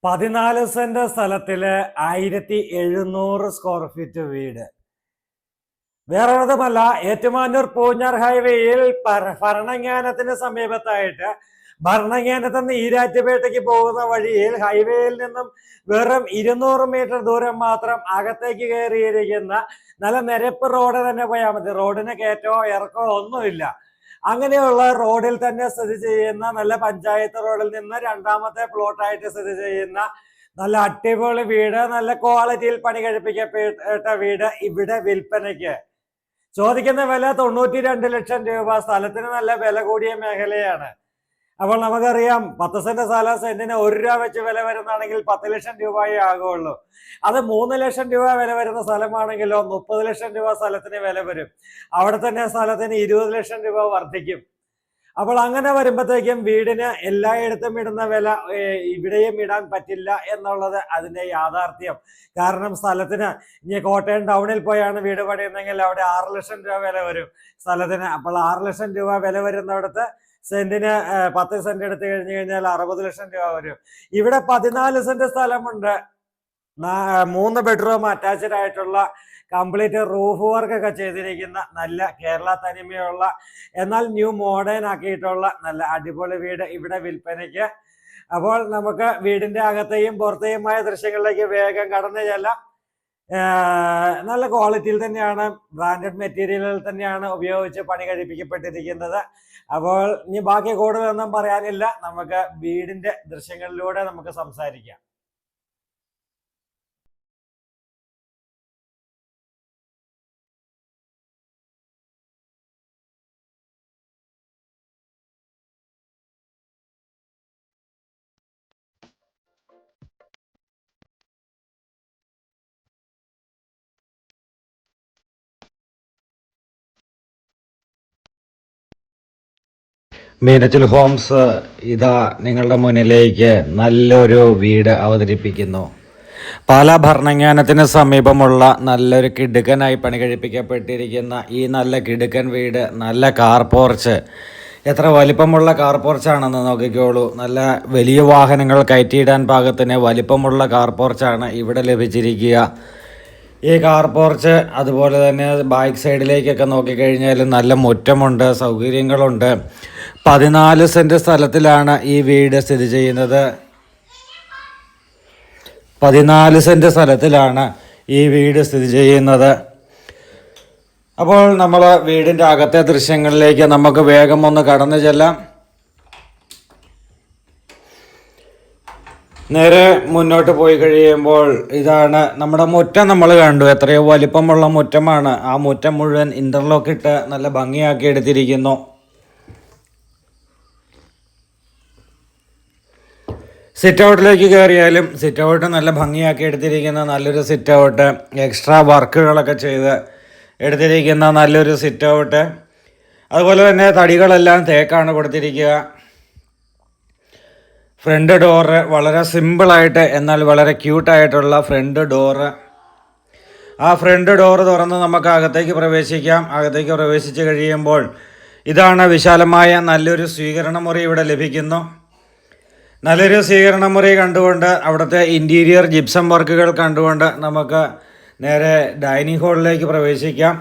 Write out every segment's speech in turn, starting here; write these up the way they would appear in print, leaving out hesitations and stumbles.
14 saint സ്ഥലത്തില് 1700 square feet വീട്. വേറെ ഒന്നുമല്ല, ഏറ്റുമാനൂർ പൂഞ്ഞാർ ഹൈവേയിൽ ഭരണങ്ങാനത്തിന് സമീപത്തായിട്ട് ഭരണങ്ങാനത്ത് നിന്ന് ഈരാറ്റുപേട്ടയ്ക്ക് പോകുന്ന വഴിയിൽ ഹൈവേയിൽ നിന്നും വെറും 200 മീറ്റർ ദൂരം മാത്രം അകത്തേക്ക് കയറിയിരിക്കുന്ന നല്ല നിരപ്പ് റോഡ് തന്നെ പോയാൽ മതി. റോഡിന് കയറ്റമോ ഇറക്കമോ ഒന്നുമില്ല. അങ്ങനെയുള്ള റോഡിൽ തന്നെ സ്ഥിതി ചെയ്യുന്ന നല്ല പഞ്ചായത്ത് റോഡിൽ നിന്ന് രണ്ടാമത്തെ പ്ലോട്ടായിട്ട് സ്ഥിതി ചെയ്യുന്ന നല്ല അടിപൊളി വീട്, നല്ല ക്വാളിറ്റിയിൽ പണി കഴിപ്പിക്കപ്പെട്ട വീട് ഇവിടെ വിൽപ്പനയ്ക്ക്. ചോദിക്കുന്ന വില 92 ലക്ഷം രൂപ. സ്ഥലത്തിന് നല്ല വില കൂടിയ മേഖലയാണ്. അപ്പോൾ നമുക്കറിയാം, 10 സെന്റ് സ്ഥലം സെന്റിന് 1 രൂപ വെച്ച് വില വരുന്നതാണെങ്കിൽ 10 ലക്ഷം രൂപയേ ആകുള്ളൂ. അത് 3 ലക്ഷം രൂപ വില വരുന്ന സ്ഥലമാണെങ്കിലോ 30 ലക്ഷം രൂപ സ്ഥലത്തിന് വില വരും. അവിടെ തന്നെ സ്ഥലത്തിന് 20 ലക്ഷം രൂപ വർദ്ധിക്കും. അപ്പോൾ അങ്ങനെ വരുമ്പോഴത്തേക്കും വീടിന് എല്ലായിടത്തും ഇടുന്ന വില ഇവിടെയും ഇടാൻ പറ്റില്ല എന്നുള്ളത് അതിന്റെ യാഥാർത്ഥ്യം. കാരണം സ്ഥലത്തിന് ഇനി കോട്ടയം ടൗണിൽ പോയാണ് വീട് പണിയുന്നെങ്കിൽ അവിടെ 6 ലക്ഷം രൂപ വില വരും സ്ഥലത്തിന്. അപ്പോൾ 6 ലക്ഷം രൂപ വില വരുന്നിടത്ത് സെന്റിന് 10 സെന്റ് എടുത്തു കഴിഞ്ഞു കഴിഞ്ഞാൽ 60 ലക്ഷം രൂപ വരും. ഇവിടെ 14 സെന്റ് സ്ഥലമുണ്ട്. 3 ബെഡ്റൂം അറ്റാച്ച്ഡ് ആയിട്ടുള്ള കംപ്ലീറ്റ് റൂഫ് വർക്ക് ഒക്കെ ചെയ്തിരിക്കുന്ന നല്ല കേരള തനിമയുള്ള എന്നാൽ ന്യൂ മോഡേൺ ആക്കിയിട്ടുള്ള നല്ല അടിപൊളി വീട് ഇവിടെ വിൽപ്പനയ്ക്ക്. അപ്പോൾ നമുക്ക് വീടിന്റെ അകത്തെയും പുറത്തെയുമായ ദൃശ്യങ്ങളിലേക്ക് വേഗം കടന്നു ചെല്ലാം. നല്ല ക്വാളിറ്റിയിൽ തന്നെയാണ്, ബ്രാൻഡഡ് മെറ്റീരിയലുകൾ തന്നെയാണ് ഉപയോഗിച്ച് പണി കഴിപ്പിക്കപ്പെട്ടിരിക്കുന്നത്. അപ്പോൾ ഇനി ബാക്കി കൂടുതലൊന്നും പറയാനില്ല, നമുക്ക് വീടിന്റെ ദൃശ്യങ്ങളിലൂടെ നമുക്ക് സംസാരിക്കാം. മീനച്ചിൽ ഹോംസ് ഇതാ നിങ്ങളുടെ മുന്നിലേക്ക് നല്ലൊരു വീട് അവതരിപ്പിക്കുന്നു. പാലാ ഭരണങ്ങാനത്തിന് സമീപമുള്ള നല്ലൊരു കിടുക്കനായി പണി കഴിപ്പിക്കപ്പെട്ടിരിക്കുന്ന ഈ നല്ല കിടുക്കൻ വീട്, നല്ല കാർ പോർച്ച്, എത്ര വലിപ്പമുള്ള കാർ പോർച്ചാണെന്ന് നോക്കിക്കോളൂ. നല്ല വലിയ വാഹനങ്ങൾ കയറ്റിയിടാൻ പാകത്തിന് വലിപ്പമുള്ള കാർ പോർച്ചാണ് ഇവിടെ ലഭിച്ചിരിക്കുക. ഈ കാർ പോർച്ച് അതുപോലെ തന്നെ ബാക്ക് സൈഡിലേക്കൊക്കെ നോക്കിക്കഴിഞ്ഞാൽ നല്ല മുറ്റമുണ്ട്, സൗകര്യങ്ങളുണ്ട്. 14 സെന്റ് സ്ഥലത്തിലാണ് ഈ വീട് സ്ഥിതി ചെയ്യുന്നത്. 14 സെന്റ് സ്ഥലത്തിലാണ് ഈ വീട് സ്ഥിതി ചെയ്യുന്നത്. അപ്പോൾ നമ്മൾ വീടിൻ്റെ അകത്തെ ദൃശ്യങ്ങളിലേക്ക് നമുക്ക് വേഗം ഒന്ന് കടന്നു ചെല്ലാം. നേരെ മുന്നോട്ട് പോയി കഴിയുമ്പോൾ ഇതാണ് നമ്മുടെ മുറ്റം. നമ്മൾ കണ്ടു, എത്രയോ വലിപ്പമുള്ള മുറ്റമാണ്. ആ മുറ്റം മുഴുവൻ ഇന്റർലോക്ക് ഇട്ട് നല്ല ഭംഗിയാക്കി എടുത്തിരിക്കുന്നു. സിറ്റ് ഔട്ടിലേക്ക് കയറിയാലും സിറ്റ് ഔട്ട് നല്ല ഭംഗിയാക്കി എടുത്തിരിക്കുന്ന നല്ലൊരു സിറ്റ് ഔട്ട്, എക്സ്ട്രാ വർക്കുകളൊക്കെ ചെയ്ത് എടുത്തിരിക്കുന്ന നല്ലൊരു സിറ്റ് ഔട്ട്. അതുപോലെ തന്നെ തടികളെല്ലാം തേക്കാണ് കൊടുത്തിരിക്കുക. ഫ്രണ്ട് ഡോറ് വളരെ സിമ്പിളായിട്ട് എന്നാൽ വളരെ ക്യൂട്ടായിട്ടുള്ള ഫ്രണ്ട് ഡോറ്. ആ ഫ്രണ്ട് ഡോറ് തുറന്ന് നമുക്ക് അകത്തേക്ക് പ്രവേശിക്കാം. അകത്തേക്ക് പ്രവേശിച്ച് കഴിയുമ്പോൾ ഇതാണ് വിശാലമായ നല്ലൊരു സ്വീകരണ മുറി ഇവിടെ ലഭിക്കുന്നു. നല്ലൊരു സ്വീകരണ മുറി കണ്ടുകൊണ്ട് അവിടുത്തെ ഇൻറ്റീരിയർ ജിപ്സം വർക്കുകൾ കണ്ടുകൊണ്ട് നമുക്ക് നേരെ ഡൈനിങ് ഹാളിലേക്ക് പ്രവേശിക്കാം.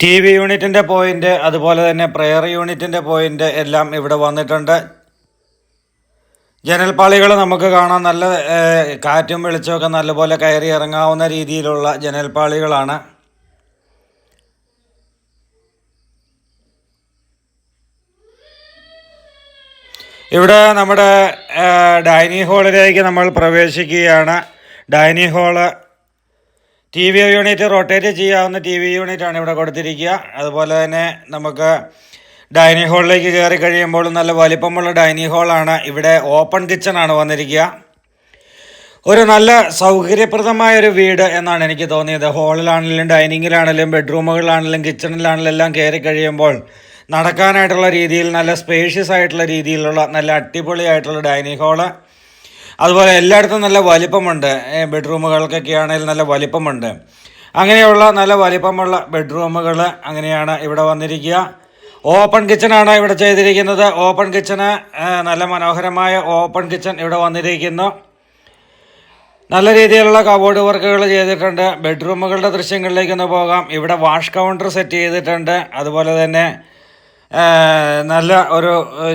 TV യൂണിറ്റിൻ്റെ പോയിൻ്റ് അതുപോലെ തന്നെ പ്രെയർ യൂണിറ്റിൻ്റെ പോയിൻ്റ് എല്ലാം ഇവിടെ വന്നിട്ടുണ്ട്. ജനൽപ്പാളികൾ നമുക്ക് കാണാം. നല്ല കാറ്റും വെളിച്ചമൊക്കെ നല്ലപോലെ കയറി ഇറങ്ങാവുന്ന രീതിയിലുള്ള ജനൽപ്പാളികളാണ്. ഇവിടെ നമ്മുടെ ഡൈനിങ് ഹാളിലേക്ക് നമ്മൾ പ്രവേശിക്കുകയാണ്. Dining hall TV unit rotate ചെയ്യാവുന്ന TV യൂണിറ്റാണ് ഇവിടെ കൊടുത്തിരിക്കുക. അതുപോലെ തന്നെ നമുക്ക് ഡൈനിങ് ഹാളിലേക്ക് കയറി കഴിയുമ്പോൾ നല്ല വലിപ്പമുള്ള ഡൈനിങ് ഹാളാണ്. ഇവിടെ ഓപ്പൺ കിച്ചണാണ് വന്നിരിക്കുക. ഒരു നല്ല സൗകര്യപ്രദമായൊരു വീട് എന്നാണ് എനിക്ക് തോന്നിയത്. ഹാളിലാണെങ്കിലും ഡൈനിങ്ങിലാണെങ്കിലും ബെഡ്റൂമുകളിലാണെങ്കിലും കിച്ചണിലാണെങ്കിലും എല്ലാം കയറി കഴിയുമ്പോൾ നടക്കാനായിട്ടുള്ള രീതിയിൽ നല്ല സ്പേഷ്യസ് ആയിട്ടുള്ള രീതിയിലുള്ള നല്ല അടിപൊളിയായിട്ടുള്ള ഡൈനിങ് ഹാള്. അതുപോലെ എല്ലായിടത്തും നല്ല വലിപ്പമുണ്ട്. ബെഡ്റൂമുകൾക്കൊക്കെ ആണെങ്കിൽ നല്ല വലിപ്പമുണ്ട്. അങ്ങനെയുള്ള നല്ല വലിപ്പമുള്ള ബെഡ്റൂമുകൾ അങ്ങനെയാണ് ഇവിടെ വന്നിരിക്കുക. ഓപ്പൺ കിച്ചണാണ് ഇവിടെ ചെയ്തിരിക്കുന്നത്. ഓപ്പൺ കിച്ചണ് നല്ല മനോഹരമായ ഓപ്പൺ കിച്ചൺ ഇവിടെ വന്നിരിക്കുന്നു. നല്ല രീതിയിലുള്ള കബോർഡ് വർക്കുകൾ ചെയ്തിട്ടുണ്ട്. ബെഡ്റൂമുകളുടെ ദൃശ്യങ്ങളിലേക്കൊന്ന് പോകാം. ഇവിടെ വാഷ് കൗണ്ടർ സെറ്റ് ചെയ്തിട്ടുണ്ട്. അതുപോലെ തന്നെ നല്ല ഒരു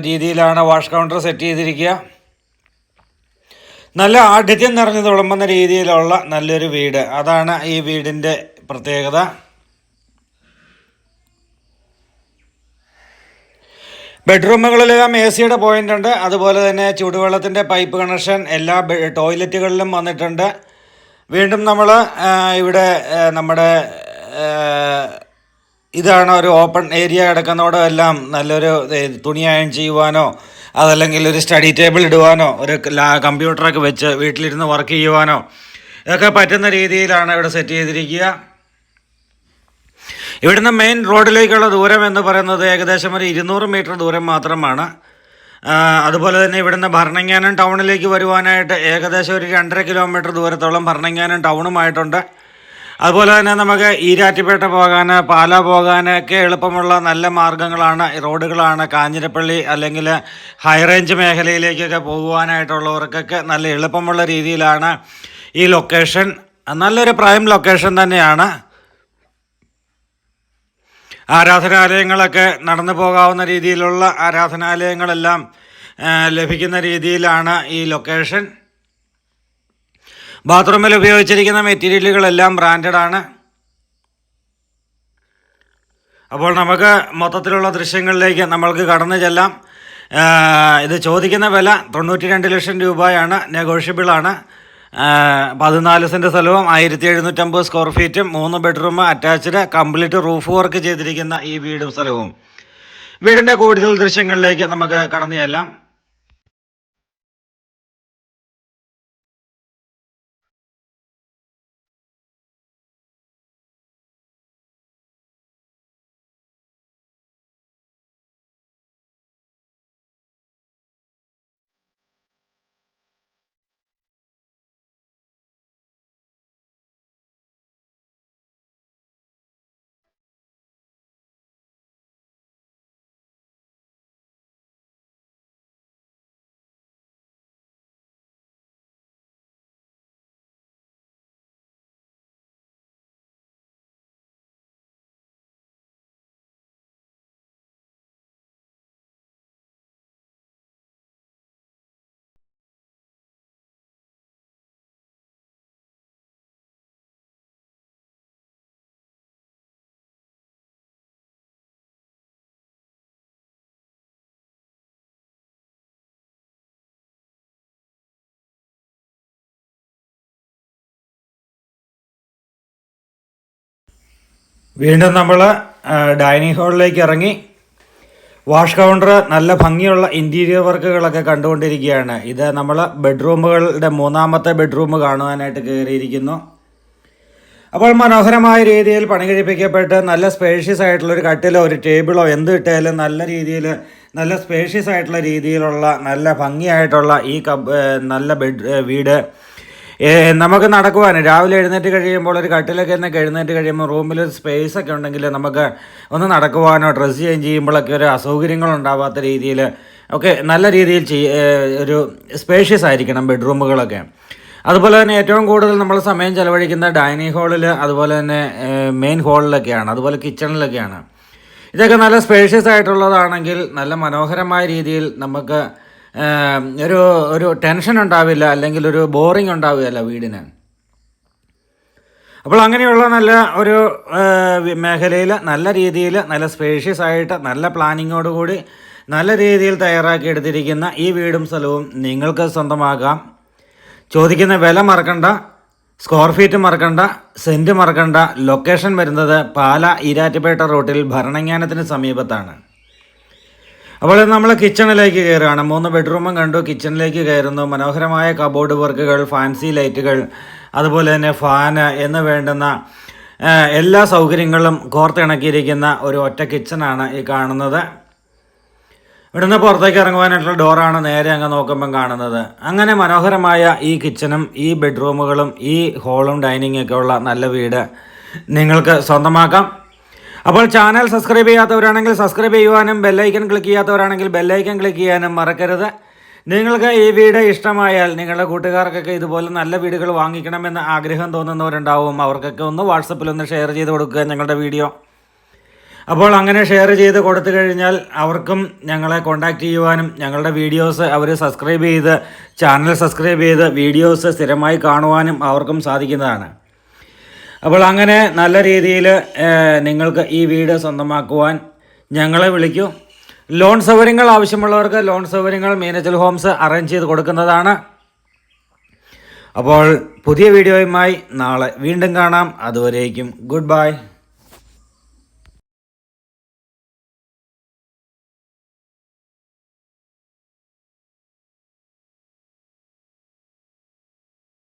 രീതിയിലാണ് വാഷ് കൗണ്ടർ സെറ്റ് ചെയ്തിരിക്കുക. നല്ല ആഠ്യത്യം നിറഞ്ഞു തുളുമ്പുന്ന രീതിയിലുള്ള നല്ലൊരു വീട്, അതാണ് ഈ വീടിൻ്റെ പ്രത്യേകത. ബെഡ്റൂമുകളിലെല്ലാം AC പോയിൻ്റ് ഉണ്ട്. അതുപോലെ തന്നെ ചൂടുവെള്ളത്തിൻ്റെ പൈപ്പ് കണക്ഷൻ എല്ലാ ടോയ്ലറ്റുകളിലും വന്നിട്ടുണ്ട്. വീണ്ടും നമ്മൾ ഇവിടെ നമ്മുടെ ഇതാണ് ഒരു ഓപ്പൺ ഏരിയ കിടക്കുന്നതോടെ എല്ലാം നല്ലൊരു തുണി അയൺ ചെയ്യുവാനോ അതല്ലെങ്കിൽ ഒരു സ്റ്റഡി ടേബിൾ ഇടുവാനോ ഒരു കമ്പ്യൂട്ടറൊക്കെ വെച്ച് വീട്ടിലിരുന്ന് വർക്ക് ചെയ്യുവാനോ ഒക്കെ പറ്റുന്ന രീതിയിലാണ് ഇവിടെ സെറ്റ് ചെയ്തിരിക്കുക. ഇവിടുന്ന് മെയിൻ റോഡിലേക്കുള്ള ദൂരം എന്ന് പറയുന്നത് ഏകദേശം ഒരു 200 മീറ്റർ ദൂരം മാത്രമാണ്. അതുപോലെ തന്നെ ഇവിടുന്ന് ഭരണങ്ങാനം ടൗണിലേക്ക് വരുവാനായിട്ട് ഏകദേശം ഒരു 2.5 കിലോമീറ്റർ ദൂരത്തോളം ഭരണങ്ങാനം ടൗണുമായിട്ടുണ്ട്. അതുപോലെ തന്നെ നമുക്ക് ഈരാറ്റുപേട്ട പോകാൻ, പാല പോകാനൊക്കെ എളുപ്പമുള്ള നല്ല മാർഗ്ഗങ്ങളാണ്, റോഡുകളാണ്. കാഞ്ഞിരപ്പള്ളി അല്ലെങ്കിൽ ഹൈറേഞ്ച് മേഖലയിലേക്കൊക്കെ പോകുവാനായിട്ടുള്ളവർക്കൊക്കെ നല്ല എളുപ്പമുള്ള രീതിയിലാണ് ഈ ലൊക്കേഷൻ. നല്ലൊരു പ്രൈം ലൊക്കേഷൻ തന്നെയാണ്. ആരാധനാലയങ്ങളൊക്കെ നടന്നു പോകാവുന്ന രീതിയിലുള്ള ആരാധനാലയങ്ങളെല്ലാം ലഭിക്കുന്ന രീതിയിലാണ് ഈ ലൊക്കേഷൻ. ബാത്റൂമിൽ ഉപയോഗിച്ചിരിക്കുന്ന മെറ്റീരിയലുകളെല്ലാം ബ്രാൻഡഡ് ആണ്. അപ്പോൾ നമുക്ക് മൊത്തത്തിലുള്ള ദൃശ്യങ്ങളിലേക്ക് നമ്മൾക്ക് കടന്നു ചെല്ലാം. ഇത് ചോദിക്കുന്ന വില 92 ലക്ഷം രൂപയാണ്, നെഗോഷ്യബിളാണ്. 14 സെൻറ്റ് സ്ഥലവും 1750 സ്ക്വയർ ഫീറ്റും 3 bedroom attached complete roof work ചെയ്തിരിക്കുന്ന ഈ വീടും സ്ഥലവും. വീടിൻ്റെ കൂടുതൽ ദൃശ്യങ്ങളിലേക്ക് നമുക്ക് കടന്നു ചെല്ലാം. വീണ്ടും നമ്മൾ ഡൈനിങ് ഹാളിലേക്ക് ഇറങ്ങി. വാഷ് കൗണ്ടർ, നല്ല ഭംഗിയുള്ള ഇൻറ്റീരിയർ വർക്കുകളൊക്കെ കണ്ടുകൊണ്ടിരിക്കുകയാണ്. ഇത് നമ്മൾ ബെഡ്റൂമുകളുടെ 3ാമത്തെ ബെഡ്റൂം കാണുവാനായിട്ട് കയറിയിരിക്കുന്നു. അപ്പോൾ മനോഹരമായ രീതിയിൽ പണി കഴിപ്പിക്കപ്പെട്ട് നല്ല സ്പേഷ്യസ് ആയിട്ടുള്ളൊരു കട്ടിലോ ഒരു ടേബിളോ എന്ത് ഇട്ടാലും നല്ല രീതിയിൽ നല്ല സ്പേഷ്യസ് ആയിട്ടുള്ള രീതിയിലുള്ള നല്ല ഭംഗിയായിട്ടുള്ള ഈ നല്ല വീട് നമുക്ക് നടക്കുവാൻ രാവിലെ എഴുന്നേറ്റ് കഴിയുമ്പോൾ ഒരു കട്ടിലൊക്കെ എന്നൊക്കെ എഴുന്നേറ്റ് കഴിയുമ്പോൾ റൂമിലൊരു സ്പേസൊക്കെ ഉണ്ടെങ്കിൽ നമുക്ക് ഒന്ന് നടക്കുവാനോ ഡ്രസ്സ് ചേഞ്ച് ചെയ്യുമ്പോഴൊക്കെ ഒരു അസൗകര്യങ്ങളുണ്ടാവാത്ത രീതിയിൽ ഒക്കെ നല്ല രീതിയിൽ ഒരു സ്പേഷ്യസ് ആയിരിക്കണം ബെഡ്റൂമുകളൊക്കെ. അതുപോലെ തന്നെ ഏറ്റവും കൂടുതൽ നമ്മൾ സമയം ചെലവഴിക്കുന്ന ഡൈനിങ് ഹാളിൽ, അതുപോലെ തന്നെ മെയിൻ ഹാളിലൊക്കെയാണ്, അതുപോലെ കിച്ചണിലൊക്കെയാണ്. ഇതൊക്കെ നല്ല സ്പേഷ്യസ് ആയിട്ടുള്ളതാണെങ്കിൽ നല്ല മനോഹരമായ രീതിയിൽ നമുക്ക് ഒരു ടെൻഷൻ ഉണ്ടാവില്ല, അല്ലെങ്കിൽ ഒരു ബോറിംഗ് ഉണ്ടാവില്ല വീടിന്. അപ്പോൾ അങ്ങനെയുള്ള നല്ല ഒരു മേഖലയിൽ നല്ല രീതിയിൽ നല്ല സ്പേഷ്യസ് ആയിട്ട് നല്ല പ്ലാനിങ്ങോടുകൂടി നല്ല രീതിയിൽ തയ്യാറാക്കി എടുത്തിരിക്കുന്ന ഈ വീടും സ്ഥലവും നിങ്ങൾക്ക് സ്വന്തമാക്കാം. ചോദിക്കുന്ന വില മറക്കണ്ട, സ്ക്വയർ ഫീറ്റ് മറക്കണ്ട, സെൻറ്റ് മറക്കണ്ട. ലൊക്കേഷൻ വരുന്നത് പാല ഈരാറ്റുപേട്ട റൂട്ടിൽ ഭരണങ്ങാനത്തിന് സമീപത്താണ്. അപ്പോൾ നമ്മൾ കിച്ചണിലേക്ക് കയറുകയാണ്. 3 ബെഡ്റൂമും കണ്ടു, കിച്ചണിലേക്ക് കയറുന്നു. മനോഹരമായ കബോർഡ് വർക്കുകൾ, ഫാൻസി ലൈറ്റുകൾ, അതുപോലെ തന്നെ ഫാന് എന്ന് വേണ്ടുന്ന എല്ലാ സൗകര്യങ്ങളും കോർത്തിണക്കിയിരിക്കുന്ന ഒരു ഒറ്റ കിച്ചണാണ് ഈ കാണുന്നത്. ഇവിടുന്ന് പുറത്തേക്ക് ഇറങ്ങുവാനായിട്ടുള്ള ഡോറാണ് നേരെ അങ്ങ് നോക്കുമ്പം കാണുന്നത്. അങ്ങനെ മനോഹരമായ ഈ കിച്ചണും ഈ ബെഡ്റൂമുകളും ഈ ഹോളും ഡൈനിങ്ങൊക്കെ ഉള്ള നല്ല വീട് നിങ്ങൾക്ക് സ്വന്തമാക്കാം. അപ്പോൾ ചാനൽ സബ്സ്ക്രൈബ് ചെയ്യാത്തവരാണെങ്കിൽ സബ്സ്ക്രൈബ് ചെയ്യുവാനും ബെല്ലൈക്കൺ ക്ലിക്ക് ചെയ്യാത്തവരാണെങ്കിൽ ബെല്ലൈക്കൺ ക്ലിക്ക് ചെയ്യാനും മറക്കരുത്. നിങ്ങൾക്ക് ഈ വീഡിയോ ഇഷ്ടമായാൽ നിങ്ങളുടെ കൂട്ടുകാർക്കൊക്കെ ഇതുപോലെ നല്ല വീഡിയോകൾ വാങ്ങിക്കണമെന്ന് ആഗ്രഹം തോന്നുന്നവരുണ്ടാവും. അവർക്കൊക്കെ ഒന്ന് വാട്സപ്പിലൊന്ന് ഷെയർ ചെയ്ത് കൊടുക്കുക ഞങ്ങളുടെ വീഡിയോ. അപ്പോൾ അങ്ങനെ ഷെയർ ചെയ്ത് കൊടുത്തു കഴിഞ്ഞാൽ അവർക്കും ഞങ്ങളെ കോൺടാക്റ്റ് ചെയ്യുവാനും ഞങ്ങളുടെ വീഡിയോസ് അവർ സബ്സ്ക്രൈബ് ചെയ്ത് ചാനൽ സബ്സ്ക്രൈബ് ചെയ്ത് വീഡിയോസ് സ്ഥിരമായി കാണുവാനും അവർക്കും സാധിക്കുന്നതാണ്. അപ്പോൾ അങ്ങനെ നല്ല രീതിയിൽ നിങ്ങൾക്ക് ഈ വീട് സ്വന്തമാക്കുവാൻ ഞങ്ങളെ വിളിക്കൂ. ലോൺ സൗകര്യങ്ങൾ ആവശ്യമുള്ളവർക്ക് ലോൺ സൗകര്യങ്ങൾ മീനച്ചൽ ഹോംസ് അറേഞ്ച് ചെയ്ത് കൊടുക്കുന്നതാണ്. അപ്പോൾ പുതിയ വീഡിയോയുമായി നാളെ വീണ്ടും കാണാം. അതുവരേക്കും ഗുഡ് ബൈ.